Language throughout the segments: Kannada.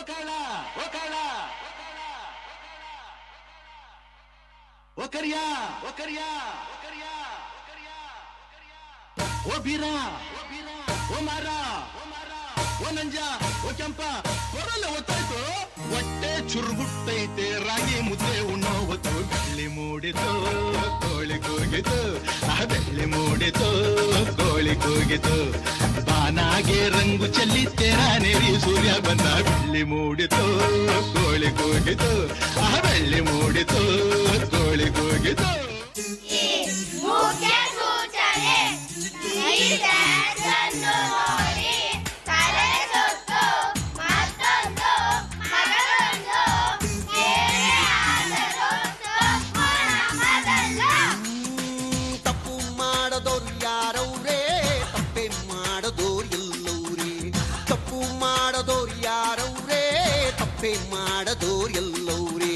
ಕಾಳ ಓ ಕಾಳ ಓ ಕರಿಯಾ ಓ ಕರಿಯಾ ಓ ಬೀರ ಓ ಮಾರ ಓ ನಂಜ ಓ ಕೆಂಪ ಹೊರಲ್ಲ ಒತ್ತಾಯ್ತು ಹೊಟ್ಟೆ ಚುರುಗುಟ್ಟೈತೆ ರಾಗಿ ಮುದ್ದೆ ಉಣ್ಣೋ ಹೊತ್ತು ಬೆಳ್ಳಿ ಮೂಡಿತು ಕೋಳಿ ಕೂಗಿತು ಬೆಳ್ಳಿ ಮೂಡಿತು ಕೋಳಿ ಕೂಗಿತು ಬಾನಾಗೆ ರಂಗು ಚೆಲ್ಲಿ ತೆರಾನೇರಿ ಸೂರ್ಯ ಬಂದ ಬೆಳ್ಳಿ ಮೂಡಿತು ಕೋಳಿ ಕೂಗಿತು ಬೆಳ್ಳಿ ಮೂಡಿತು ಕೋಳಿ ಕೂಗಿತು ಮಾಡದೋರ್ ಎಲ್ಲವರೇ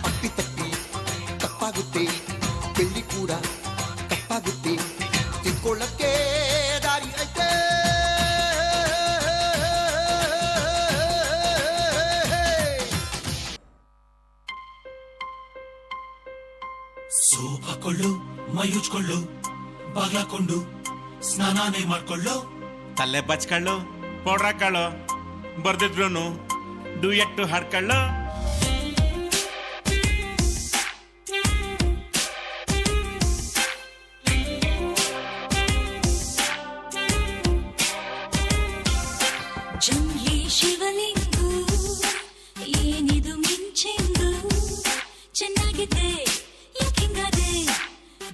ಅಪ್ಪಿ ತಪ್ಪಿ ತಪ್ಪಾಗುತ್ತೆ ಬೆಳ್ಳಿ ಕೂಡ ತಪ್ಪಾಗುತ್ತೆ ತಿಳ್ಕೊಳ್ಳಕ್ಕೆ ದಾರಿ ಐತೆ ಸೋಪ್ ಹಾಕೊಳ್ಳು ಮೈಯುಚ್ಕೊಳ್ಳು ಬಾಗ್ಲಾಕೊಂಡು ಸ್ನಾನಾನೇ ಮಾಡ್ಕೊಳ್ಳು ತಲೆ ಬಚ್ಕೊಳ್ಳು ಪೌಡ್ರ್ ಹಾಕೊಳ್ಳು ಬರ್ದಿದ್ರು ಡುಯೆಟ್ಟು ಹಾಡ್ಕೊಳ್ಳು ಜಂಗ್ಲಿ ಶಿವಲಿಂಗು ಏನಿದು ಮಿಂಚೆಂದು ಚೆನ್ನಾಗಿದೆ ಯಾಕಿಂಗದೆ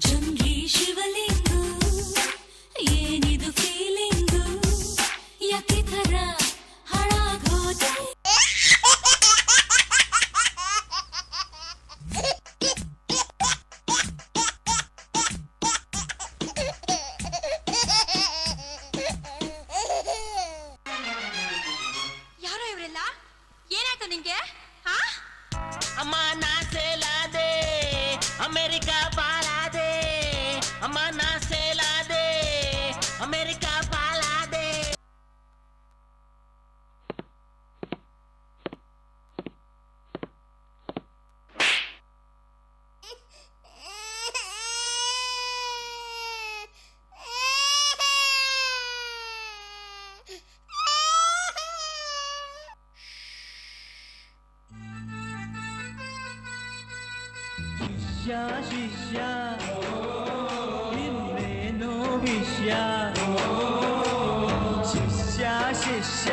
ಜಂಗ್ಲಿ ಶಿವಲಿಂಗು ಏನಿದು ಫೀಲಿಂಗು ಯಾಕೆ ಥರ ಹಾಳಾಗೋದೆ ಯಾರೋ ಇವರೆಲ್ಲ ಏನಾಯ್ತು ನಿಂಗೆ ಅಮ್ಮ ನಾ ಸೇಲಾದೆ ಅಮೆರಿಕಾ ಪಾಲಾದೆ ಅಮ್ಮ ನಾ ಸೇಲಾದೆ ಅಮೆರಿಕಾ ಪಾಲಾದೆ ಶಿಷ್ಯ ಇನ್ನೇನೋ ವಿಷಯ ಶಿಷ್ಯ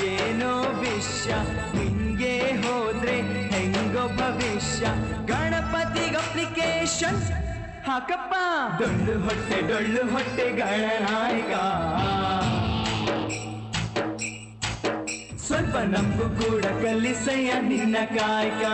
ಏನೋ ವಿಷಯ ಹಿಂಗೆ ಹೋದ್ರೆ ಹೆಂಗೋ ಭವಿಷ್ಯ ಗಣಪತಿಗೆ ಅಪ್ಲಿಕೇಶನ್ ಹಾಕಪ್ಪ ಡೊಳ್ಳು ಹೊಟ್ಟೆ ಗಣನಾಯಕ ಸ್ವಲ್ಪ ನಮಗೂ ಕೂಡ ಕಲಿಸಯ್ಯ ನಿನ್ನ ಕಾಯಕ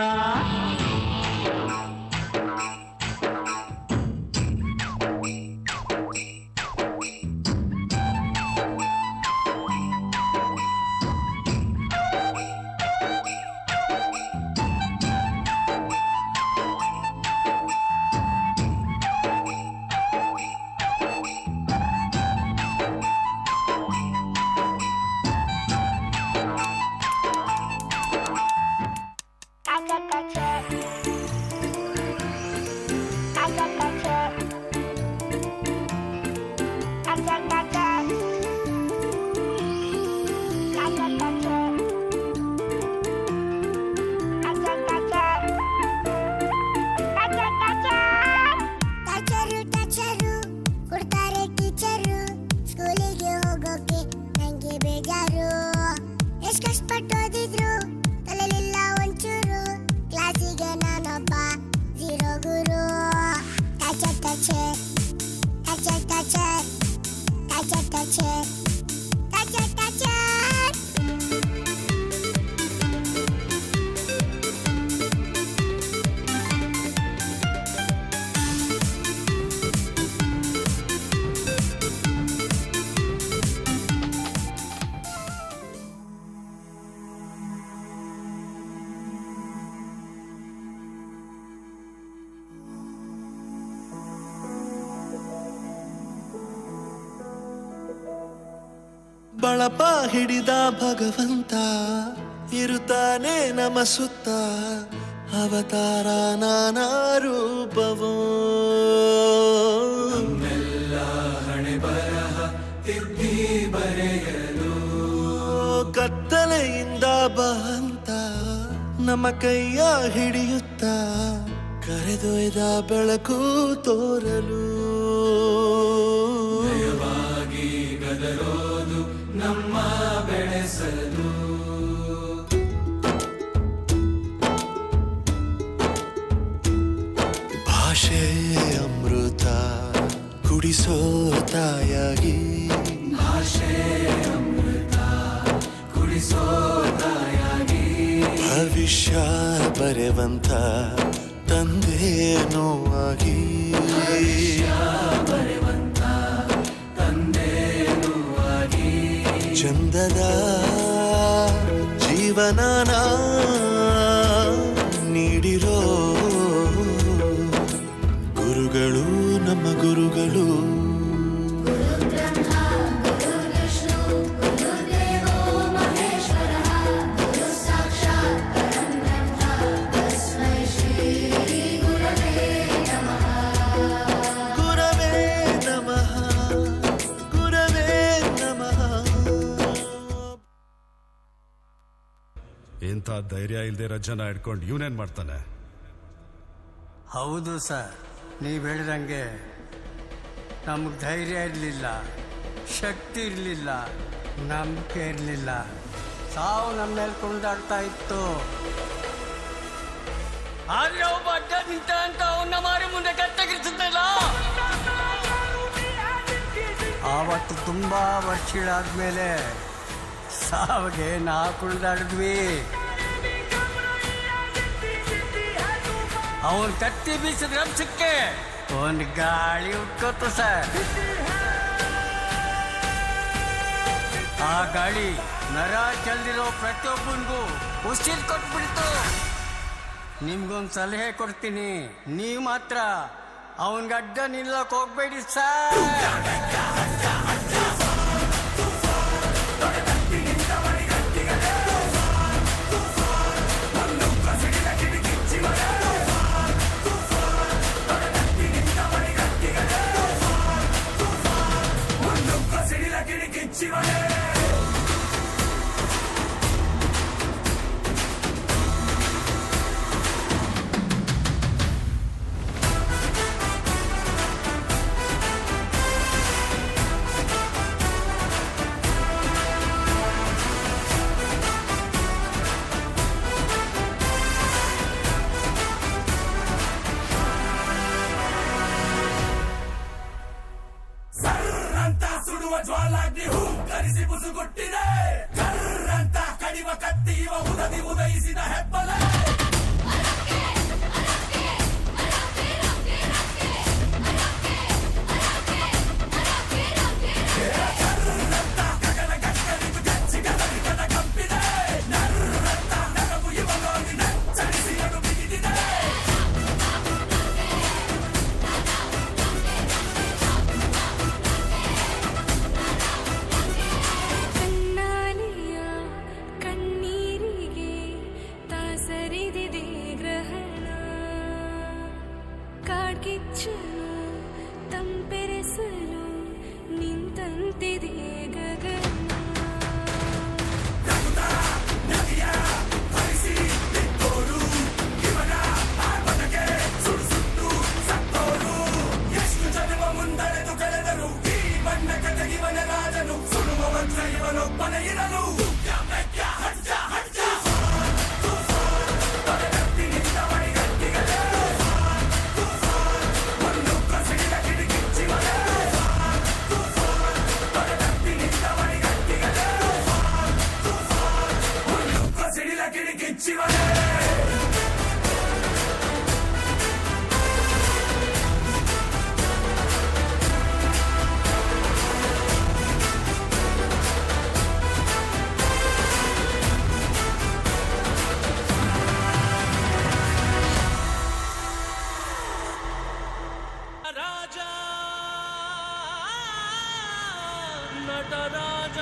ಬಳಪ ಹಿಡಿದ ಭಗವಂತ ಇರುತ್ತಾನೆ ನಮ್ಮ ಸುತ್ತ ಅವತಾರ ನಾನಾ ರೂಪವೋ. ಹಣೆ ಬರಹ ತಿದ್ದಿ ಬರೆಯಲು ಕತ್ತಲೆಯಿಂದ ಬಂತ ನಮ್ಮ ಕೈಯ ಹಿಡಿಯುತ್ತ ಕರೆದೊಯ್ದ ಬೆಳಕು ತೋರಲು. ನಯವಾಗಿ ಗದರೋದು ನಮ್ಮ ಬೆಳೆಸಲು. ಭಾಷೆ ಅಮೃತ ಕುಡಿಸೋ ತಾಯಾಗಿ. ಭಾಷೆ ಅಮೃತ ಕುಡಿಸೋ ತಾಯಾಗಿ. ಭವಿಷ್ಯ ಬರೆವಂತ ತಂದೇನೋ ಆಗಿ. ಬರೆವಂತ ತಂದೇನೋ ಆಗಿ. ಚಂದದ ಜೀವನನ ನೀಡಿರೋ ಗುರುಗಳು ನಮ್ಮ ಗುರುಗಳು. ಇಂಥ ಧೈರ್ಯ ಇಲ್ದಿರೋ ಜನ ಹಿಡ್ಕೊಂಡು ಇವನೇನ್ ಮಾಡ್ತಾನೆ? ಹೌದು ಸರ್, ನೀವು ಹೇಳಿದಂಗೆ ನಮಗೆ ಧೈರ್ಯ ಇರಲಿಲ್ಲ, ಶಕ್ತಿ ಇರಲಿಲ್ಲ, ನಂಬಿಕೆ ಇರಲಿಲ್ಲ. ಸಾವು ನಮ್ಮ ಮೇಲೆ ಕುಣಿದಾಡ್ತಾ ಇತ್ತು. ಆದ್ರೆ ಒಬ್ಬ ಅಡ್ಡ ನಿಂತ ಅಂತ ಅವನ್ನ ಮಾರಿ ಮುಂದೆ ಕತ್ತಗಿರ್ತಿದ್ದಲ್ಲ. ಆವತ್ತು ತುಂಬಾ ವರ್ಷಗಳಾದ್ಮೇಲೆ ಸಾವಿಗೆ ನಾ ಕುಣಿದಾಡಿದ್ವಿ. ಅವನ್ ಕತ್ತಿ ಬೀಸಿದ ರಂಸಕ್ಕೆ ಒಂದು ಗಾಳಿ ಉಟ್ಕೋತು ಸರ್. ಆ ಗಾಳಿ ನರ ಚೆಲ್ದಿರೋ ಪ್ರತಿಯೊಬ್ಬನಿಗೂ ಉಸಿರು ಕೊಟ್ಬಿಡ್ತು. ನಿಮ್ಗೊಂದು ಸಲಹೆ ಕೊಡ್ತೀನಿ, ನೀವು ಮಾತ್ರ ಅವನ್ಗೆ ಅಡ್ಡ ನಿಲ್ಲಕ್ ಹೋಗ್ಬೇಡಿ ಸರ್. ಜ್ವಾಲಾಗ್ನಿ ಹೂ ಕರಿಸಿ ಬುಸುಗುಟ್ಟಿದೆ. ಕರ್ರಂತ ಕಡಿವ ಕತ್ತಿಯುವ ಉದಯಿಸಿದ ಹೆಬ್ಬಲ. ತಂಪೆರೆಸಲು ನಿಂತಂತಿದೆ ಗಗನ. ಎಷ್ಟು ಜನ್ಮ ಮುಂದೆಳೆದು ಕಳೆದರು ಈ ಬಣ್ಣ ಕಥೆಗಿವನ ರಾಜನು. ಸುಡುವ ಮಂತ್ರ ಇವನೊಬ್ಬನ ಇರಲು. ನಟರಾಜ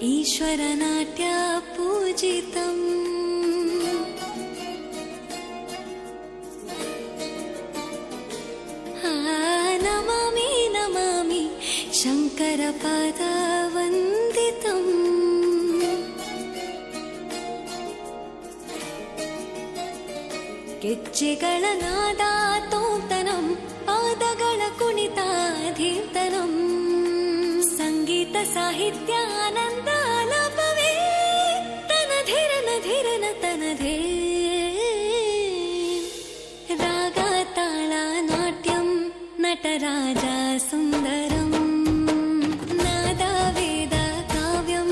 ಈಶ್ವರನಾಟ್ಯ ಪೂಜಿತಂ ನಮಾಮಿ ನಮಾಮಿ ಶಂಕರ ಪಾದ ವಂದಿತಂ ಗೆಜ್ಜೆಗಳ ನಾದ ತೋಂತನಂ ಪಾದಗಳ ಕುಣಿತಾಧೀರ್ತನಂ ಸಂಗೀತ ಸಾಹಿತ್ಯ ಆನಂದ ಆಲಾಪವೇ ತನಧಿರನ ಧಿರನ ತನಧೇ ರಾಗ ತಾಳ ನಾಟ್ಯಂ ನಟರಾಜ ಸುಂದರಂ ನಾದ ವೇದ ಕಾವ್ಯಂ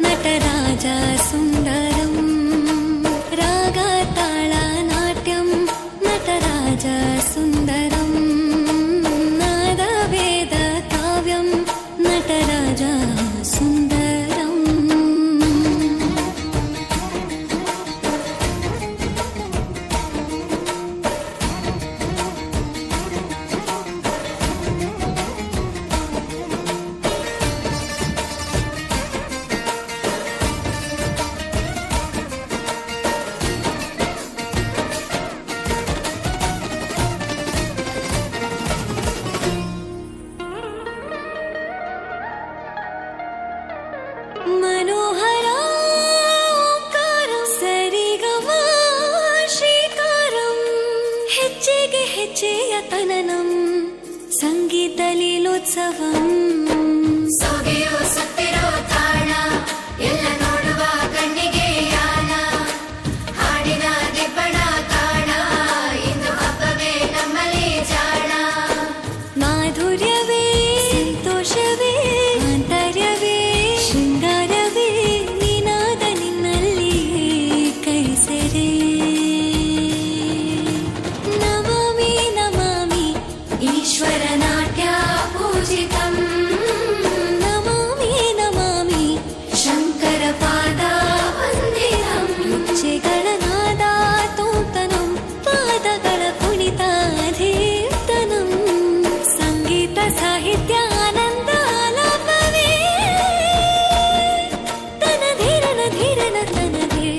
ನಟರಾಜ ಸುಂದರಂ ರಾಗ ತಾಳ ನಾಟ್ಯಂ ನಟರಾಜ ಸುಂದರಂ ನಾದ ವೇದ ಕಾವ್ಯಂ ನಟರಾಜ ಸುಂದರಂ मनोहर ओंकारं सरिगम ಶ್ರೀಕಾರಂ ಹೆಜ್ಜೆಗೆ ಹೆಜ್ಜೆಯ ತನನಂ ಸಂಗೀತ ಲೀಲೋತ್ಸವಂ ಸೊಗೆಯೋ ಸತ್ತಿರೋ ತಾಣ ಎಲ್ಲ ನೋಡುವ ಕಣ್ಣಿಗೆ ಯಾನ ಹಾಡಿನ ದಿಬ್ಬಣ ಕಾಣ ಇಂದು ಹಬ್ಬವೇ ನಮ್ಮಲ್ಲಿ ಜಾಣ ಮಾಧುರ್ಯವೇ ಸಂತೋಷವೇ ಆಂತರ್ಯವೇ ಶೃಂಗಾರವೇ ನಿನಾದ ನಿನ್ನಲ್ಲಿ ಕೈಸೆರೆ ನಮಾಮಿ ನಮಾಮಿ ಈಶ್ವರ ನಾಟ್ಯ ಪೂಜಿತಂ ನಮಾಮಿ ನಮಾಮಿ ಶಂಕರ ಪಾದ ವಂದಿತಂ ಗೆಜ್ಜೆಗಳ ನಾದ ತೋಂತನಂ ಪಾದಗಳ ಕುಣಿತಾಧೀರ್ತನಂ ಸಂಗೀತ ಸಾಹಿತ್ಯ ಆನಂದ ಆಲಾಪವೇ ತನಧಿರನ ಧಿರನ ತನಧೇ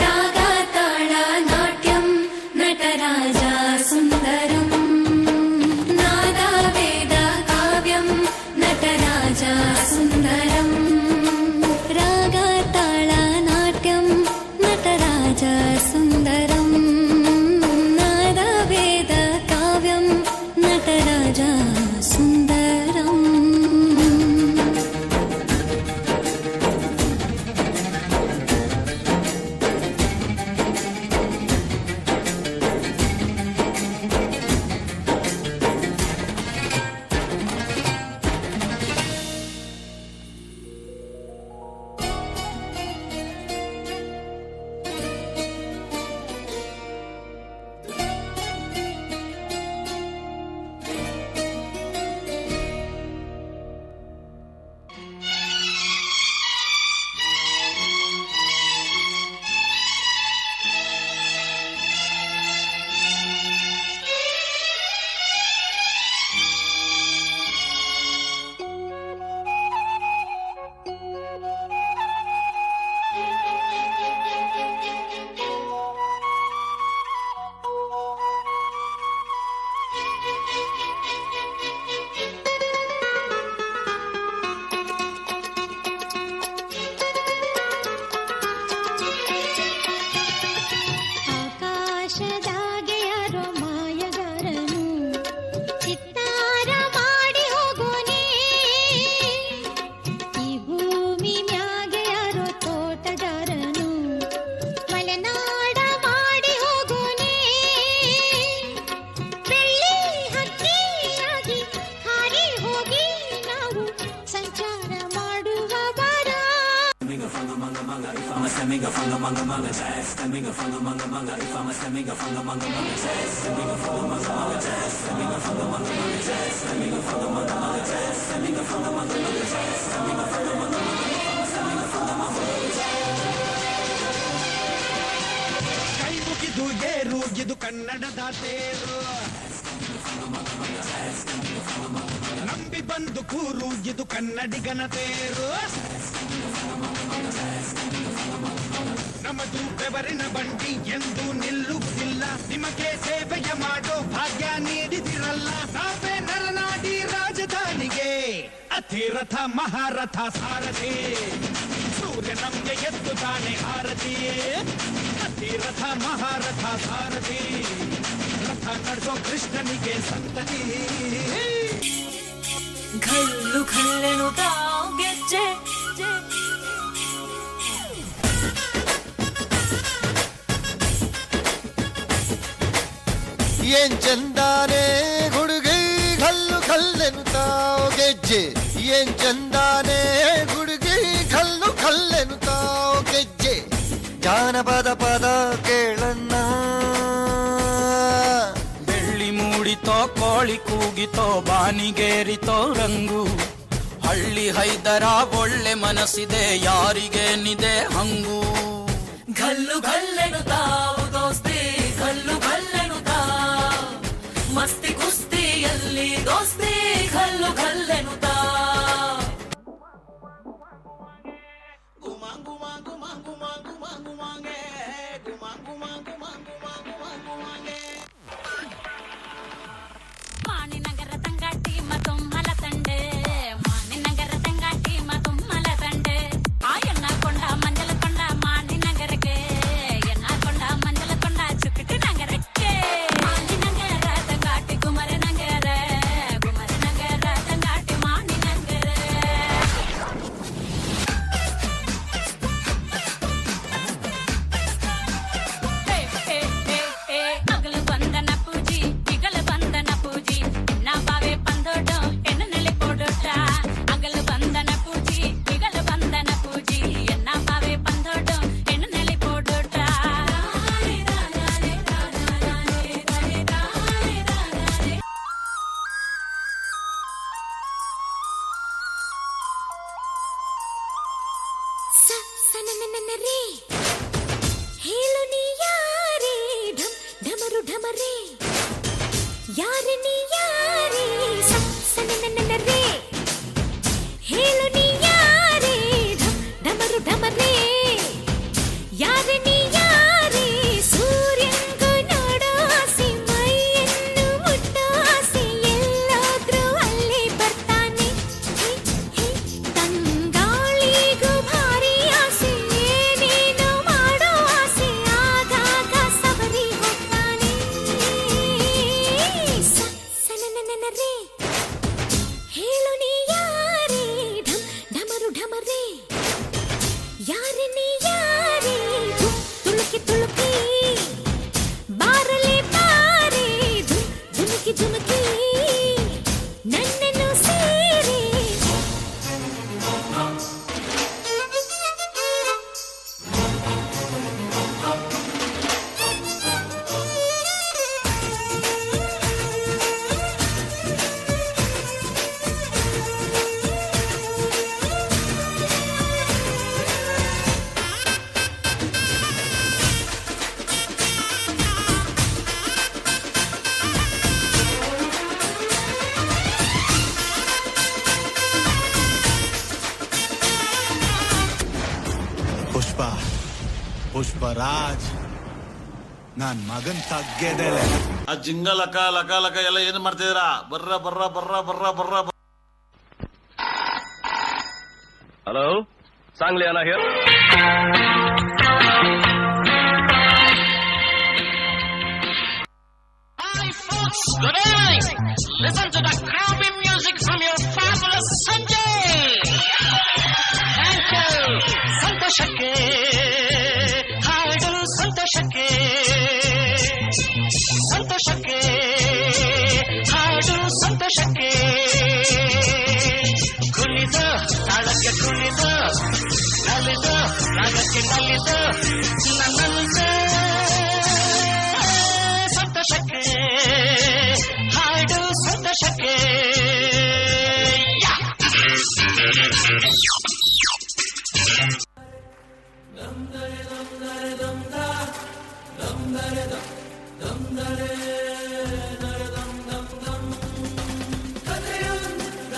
ರಾಗ ತಾಳ ನಾಟ್ಯಂ ನಟರಾಜ ಸುಂದರಂ ನಾದ ವೇದ ಕಾವ್ಯಂ ನಟರಾಜ ಸುಂದರಂ ರಾಗ ತಾಳ ನಾಟ್ಯಂ ನಟರಾಜ ಸುಂದರಂ ನಾದ ವೇದ ಕಾವ್ಯಂ ನಟರಾಜ ಸುಂದರಂ ಆಕಾಶದಾಗೆ ಯಾರೋ ಮಾಯಗಾರನು ಚಿತ್ತಾರ ಮಾಡಿ ಹೋಗೋನೆ ಈ ಭೂಮಿ ಮ್ಯಾಗೆ ಯಾರೋ ತೋಟಗಾರನು ಮಲೆನಾಡ ಮಾಡಿ ಹೋಗೋನೆ ಬೆಳ್ಳಿ ಹಕ್ಕಿಯಾಗಿ ಹಾರಿ ಹೋಗಿ ನಾವು ಸಂಚಾರ ಮಾಡುವ ಬಾರ ಕೈ ಮುಗಿದು ಏರು ಇದು ಕನ್ನಡದ ತೇರು ನಂಬಿ ಬಂದು ಕೂರು ಇದು ಕನ್ನಡಿಗನ ತೇರು. ನಮ್ಮದು ಬೆವರಿನ ಬಂಡಿ ಎಂದು ನಿಲ್ಲುತ್ತಿಲ್ಲ, ನಿಮಗೆ ಸೇವೆಯ ಮಾಡೋ ಭಾಗ್ಯ ನೀಡಿದಿರಲ್ಲ. ನಾವೇ ನರನಾಡಿ ರಾಜಧಾನಿಗೆ ಅತಿರಥ ಮಹಾರಥ ಸಾರಥಿ, ಸೂರ್ಯ ನಮ್ಗೆ ಎದ್ದು ತಾನೆ ಆರತಿ. ಅತಿರಥ ಮಹಾರಥ ಸಾರಥಿ, ರಥ ನಡೆಸೋ ಕೃಷ್ಣನಿಗೆ ಸಂತತಿ. ಘಲ್ಲು ಘಲ್ಲೆನು ತಾವ್ ಗೆಜ್ಜೆ ಏನ್ ಚಂದಾನೆ ಹುಡುಗಿ ಕಲ್ಲು ಕಲ್ಲೆನುತ್ತಾವ್ ಗೆಜ್ಜೆ. ಏನ್ ಚಂದಾನೆ ಹುಡುಗಿ ಕಲ್ಲು ಕಲ್ಲೆನುತ್ತಾವ್ ಗೆಜ್ಜೆ. ಜಾನಪದ ಪದ ಕೇಳನ್ನ, ಬೆಳ್ಳಿ ಮೂಡಿತೋ ಕೋಳಿ ಕೂಗಿತೋ ಬಾನಿಗೇರಿತೋ ರಂಗು. ಹಳ್ಳಿ ಹೈದರ ಒಳ್ಳೆ ಮನಸ್ಸಿದೆ ಯಾರಿಗೇನಿದೆ ಹಂಗು. ಘಲ್ಲು ಘಲ್ಲೆನು ತಾವು ದೋಸ್ತಿ, ಘಲ್ಲು ಘಲ್ಲೆನು ತಾವ್ ಮಸ್ತಿ ಕುಸ್ತಿಯಲ್ಲಿ ದೋಸ್ತಿ, ಘಲ್ಲು ಘಲ್ಲೆನು ತಾವ್. ಗುಮಾಂಗು ಮಾಂಗು ಮಾಂಗು ಮಾಂಗು ಮಾಂಗು ಮಾಂಗೆ, ಗುಮಾಂಗು ಮಾಂಗು ಮಾಂಗು ಮಾಂಗು ಮಾಂಗು ಮಾಂಗೆ. ಮಾಣಿನಗರ ತಂಗಾಟಿ ಮತ್ತೊಮ್ಮಲ ತಂಡೆ, ಮಾಣಿನಗರ ತಂಗಾಟಿ ಮತ್ತೊಮ್ಮಲ ತಂಡೆ. ಆ ಎನ್ನ ಕೊಂಡ ಮಂಜಲ ಕೊಂಡ ಮಾಣಿನಗರಕ್ಕೆ, ಎನ್ನ ಕೊಂಡ ಮಂಜಲ ಕೊಂಡ ಚುಕ್ಕಿಟಿ ನಗರಕ್ಕೆ. ಮಾಣಿನಗರ ತಂಗಾಟಿ ಗುಮರನಗರ, ಗುಮರನಗರ ತಂಗಾಟಿ ಮಾಣಿನಗರ. ಅಗಲು ಬಂದನ ಪೂಜಿ ಇಗಲು ಬಂದನ ಪೂಜಿ, ಎನ್ನ ಬಾವೆ ಪಂದೋಟ ಎನ್ನ ನೆಲೆ ಪೋಡೋಟ. ಅಗಲು ಬಂದನ ಪೂಜಿ ಇಗಲು ಬಂದನ ಪೂಜಿ, ಎನ್ನ ಬಾವೆ ಪಂದೋಟ ಎನ್ನ ನೆಲೆ ಪೋಡೋಟ. ಸನನನನರೇ ಹೇಳು ನೀ ಯಾರೇ, ಢಮ್ ಢಮರು ಢಮರೇ ಯಾರೆ ನೀ ಯಾರೇ. ಸನನನನರೇ ಹೇಳು ನೀ ಯಾರೇ, ಢಮ್ ಢಮರು ಢಮರೇ ಯಾರೆ ನೀ ಯಾರೇ. ಸೂರ್ಯಂಗೂ ನೋಡೋ ಆಸೆ, ಮೈಯನ್ನು ಮುಟ್ಟೋ ಆಸೆ, ಎಲ್ಲಾದ್ರೂ ಅಲ್ಲೇ ಬರ್ತಾನೆ. ತಂಗಾಳಿಗೂ ಭಾರಿ ಆಸೆ, ಏನೇನೋ ಮಾಡೋ ಆಸೆ, ಆಗಾಗ ಸವರಿ ಹೋಗ್ತಾನೆ. ಸನನನನರೇ ಹೇಳು ನೀ ಯಾರೇ, ಢಮ್ ಢಮರು ಢಮರೇ ಯಾರೆ ನೀ ಯಾರೇ. ತುಳುಕಿ ತುಳುಕಿ ಬಾರಲೆ ಬಾರೆ, ಧುಮುಕಿ ಧುಮುಕಿ ನನ್ನನ್ನು ಸೇರಿ. ಪುಷ್ಪ ಪುಷ್ಪರಾಜ್ ನನ್ ಮಗನ್ ತಗ್ಗೆದೆಲೆ. ಆ ಜಿಂಗ ಲಕ ಲಕ ಲಕ ಎಲ್ಲ ಏನ್ ಮಾಡ್ತಿದ್ದೀರಾ? ಬರ್ರ ಬರ್ರ ಬರ್ರ ಬರ್ರ ಬರ್ರ. ಹಲೋ, ಸಾಂಗ್ಲಿ ಅಣ್ಣ here. Hi folks, good evening. Listen to the groovy music from your fabulous Sanjay. Thank you. ಸಂತೋಷಕ್ಕೆ ಹಾಡು, ಸಂತೋಷಕ್ಕೆ ಸಂತೋಷಕ್ಕೆ ಹಾಡು, ಸಂತೋಷಕ್ಕೆ ಕುಣಿದ ತಾಳಕ್ಕೆ ಕುಣಿದ, ನಲಿದ ರಾಗಕ್ಕೆ ನಲಿದ, ನನ್ನಂತೆ ಸಂತೋಷಕ್ಕೆ ಹಾಡು, ಸಂತೋಷಕ್ಕೆ. ಕಥೆಯೊಂದ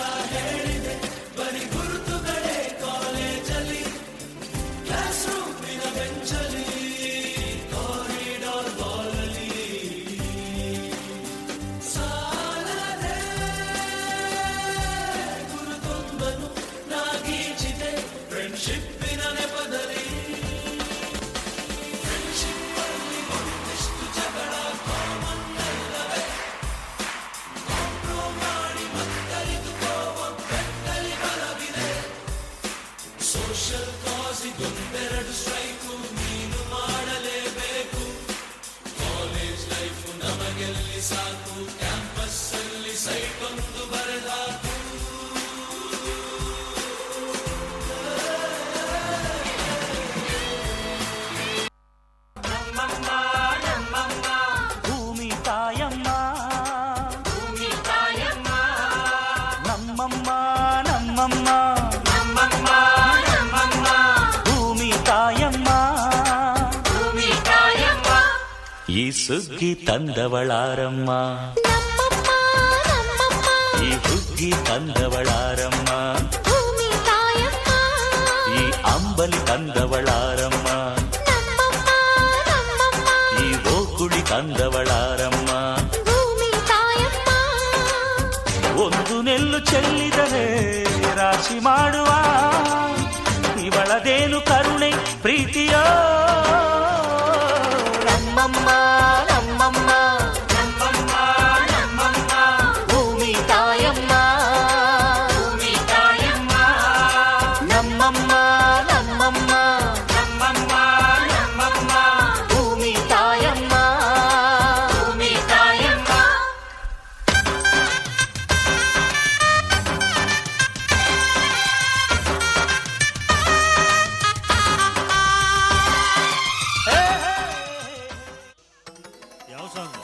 ಈ ಸುಗ್ಗಿ ತಂದವಳಾರಮ್ಮ, ಈ ಹುಗ್ಗಿ ತಂದವಳಾರಮ್ಮ, ಈ ಅಂಬಲಿ ತಂದವಳಾರಮ್ಮ, ಈ ಓಕುಳಿ ತಂದವಳಾರಮ್ಮ. ಒಂದು ನೆಲ್ಲು ಚೆಲ್ಲಿದರೆ ರಾಶಿ ಮಾಡುವ ಇವಳದೇನು ಕರುಣೆ ಪ್ರೀತಿಯೋ. ನಮ್ಮಮ್ಮ ನಮ್ಮಮ್ಮ ನಮ್ಮಮ್ಮ ನಮ್ಮಮ್ಮ ಭೂಮಿ ತಾಯಮ್ಮ, ಭೂಮಿ ತಾಯಮ್ಮ ನಮ್ಮಮ್ಮ ನಮ್ಮಮ್ಮ ನಮ್ಮಮ್ಮ ನಮ್ಮಮ್ಮ ಭೂಮಿ ತಾಯಮ್ಮ, ಭೂಮಿ ತಾಯಮ್ಮ. ಯಾವ ಸಾಂಗ್?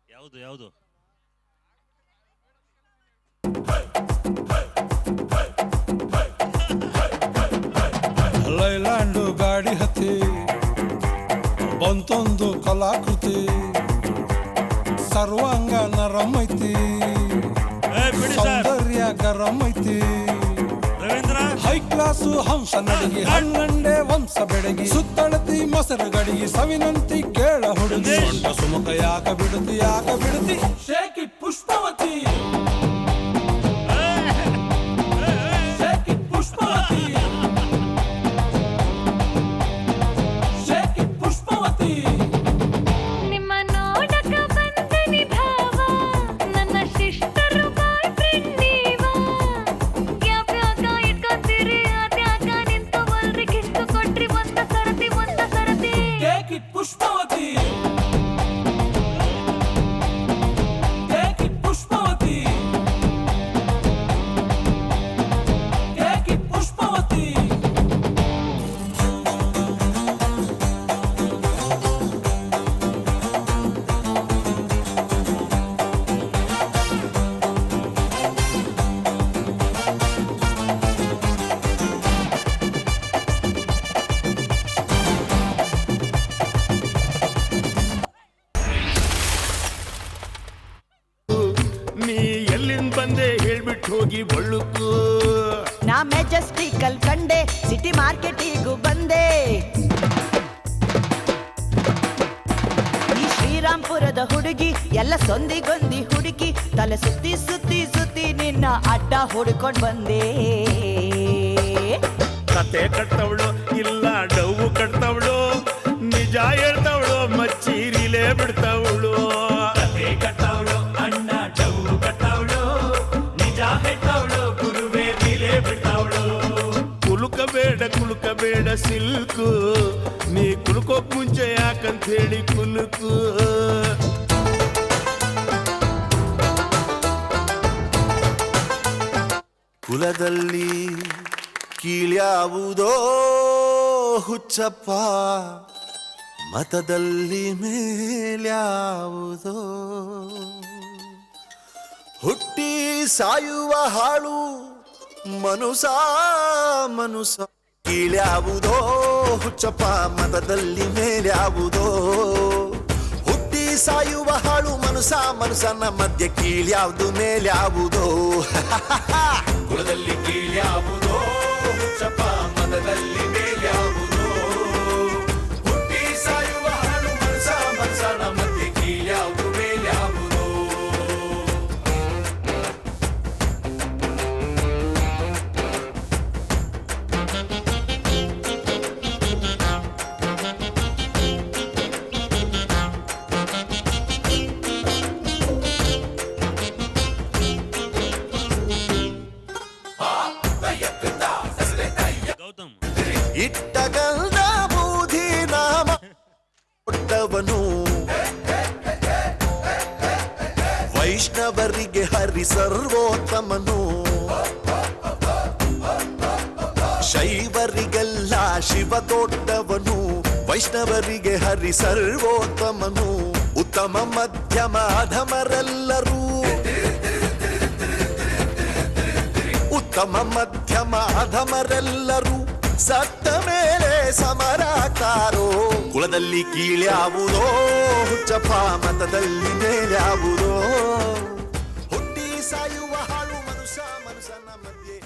ಯಾವುದು ಯಾವುದು? ಲೈಲ್ಯಾಂಡು ಗಾಡಿ ಹತ್ತಿ ಬಂತೊಂದು ಕಲಾಕೃತಿ, ಸರ್ವಾಂಗ ನರಮೈತಿ, ಸೌಂದರ್ಯ ಗರಮೈತಿ, ಹೈ ಕ್ಲಾಸು ಹಂಸ ನಡಗಿ, ಹಣ್ಣಂಡೆ ವಂಶ ಬೆಡಗಿ, ಸುತ್ತಳತಿ ಮೊಸರು ಗಡಿಗಿ, ಸವಿನಂತಿ ಕೇಳ ಹುಡುಗಿ, ಸೊಂಟ ಸುಮುಖ ಯಾಕ ಬಿಡುತ್ತಿ ಯಾಕ ಬಿಡುತ್ತಿ, shaky Pushpavati, shaky Pushpavati, shaky Pushpavati. ನಿಮ್ಮ ನೋಡಕ ಬಂದನಿ ಭಾವ, ನನ್ನ ಸಿಸ್ಟರು ಬಾಯ್ ಫ್ರೆಂಡ್ ನೀವ, ಯಾವ್ಯಾಗ ಇಟ್ಕೊತೀರಿ ಅದ್ಯಾಗ ನಿಂತವಲ್ರಿ, ಕಿಷ್ಟು ಕೊಟ್ರಿ ಒಂದ ಸರತಿ ಒಂದ ಸರತಿ, shaky Pushpavati, shaky Pushpavati, shaky Pushpavati. ನೀ ಎಲ್ಲಿಂದ ಬಂದೆ ಹೇಳ್ಬಿಟ್ಟು ಹೋಗಿ ಬಳ್ಳುಕು. ನಾ ಮೆಜೆಸ್ಟಿಕಲ್ ಕಂಡೆ, ಸಿಟಿ ಮಾರ್ಕೆಟಿಗೂ ಬಂದೆ, ಈ ಶ್ರೀರಾಮ್ಪುರದ ಹುಡುಗಿ ಎಲ್ಲ ಸೊಂದಿಗೊಂದಿ ಹುಡುಕಿ, ತಲೆ ಸುತ್ತಿ ಸುತ್ತಿ ಸುತ್ತಿ ನಿನ್ನ ಅಡ್ಡ ಹುಡ್ಕೊಂಡ್ ಬಂದೆ. ಕತೆ ಕಟ್ಟವಳು ಇಲ್ಲ ಡವ್ವು ಕಟ್ತವಳು, ನಿಜ ಹೇಳ್ತವಳು ಮಚ್ಚೀರಿಲೇ ಬಿಡ್ತವಳು. ಕತೆ ಕಟ್ಟವಳು ಅಣ್ಣ ಡವ್ವು ಕಟ್ಟವಳು, ನಿಜ ಹೇಳ್ತವಳು ಗುರುವೇ ನೀಲೇ ಬಿಡ್ತವಳು. ಕುಲುಕಬೇಡ ಸಿಲ್ಕು, ನೀ ಕುಲುಕೋಕ್ ಮುಂಚೆ ಯಾಕಂತ ಹೇಳಿ ಕುಲುಕು. ಕುಲದಲ್ಲಿ ಕೀಳ್ಯಾವುದೋ ಹುಚ್ಚಪ್ಪ, ಮತದಲ್ಲಿ ಮೇಲ್ಯಾವುದೋ, ಹುಟ್ಟಿ ಸಾಯುವ ಹಾಳು ಮನುಸ ಮನುಸ. ಕೀಳ್ಯಾವುದೋ ಹುಚ್ಚಪ್ಪ, ಮತದಲ್ಲಿ ಮೇಲ್ಯಾವುದೋ, ಹುಟ್ಟಿ ಸಾಯುವ ಹಾಳು ಮನುಸ ಮನುಸನ ಮಧ್ಯೆ ಕೀಳ್ಯಾವುದು ಮೇಲ್ಯಾವುದೋ. ಕುಲದಲ್ಲಿ ಕೀಳ್ಯಾವುದೋ ಹುಚ್ಚಪ್ಪ, ಮತದಲ್ಲಿ ಮೇಲ್ಯಾವುದೋ, ಹುಟ್ಟಿ ಸಾಯುವ ಹಾಳು ಮನಸ ಮನಸನ ಮಧ್ಯೆ ಕೀಳ್ಯಾವುದು ಮೇಲ್ಯಾವುದೋ. ಇಟ್ಟಗಲ್ದ ಬೂದಿ ನಾಮ ಕೊಟ್ಟವನು, ವೈಷ್ಣವರಿಗೆ ಹರಿ ಸರ್ವೋತ್ತಮನು, ಶೈವರಿಗೆಲ್ಲ ಶಿವ ದೊಡ್ಡವನು, ವೈಷ್ಣವರಿಗೆ ಹರಿ ಸರ್ವೋತ್ತಮನು, ಉತ್ತಮ ಮಧ್ಯಮ ಅಧಮರೆಲ್ಲರೂ, ಉತ್ತಮ ಮಧ್ಯಮ ಅಧಮರೆಲ್ಲರೂ ಸತ್ತ ಮೇಲೆ ಸಮರಾಗ್ತಾರೋ. ಕುಲದಲ್ಲಿ ಕೀಳ್ಯಾವುದೋ ಹುಚ್ಚಪ್ಪ, ಮತದಲ್ಲಿ ಮೇಲ್ಯಾವುದೋ. ಹುಟ್ಟಿ ಸಾಯುವ ಹಾಳು ಮನುಷ್ಯನ ಮಧ್ಯೆ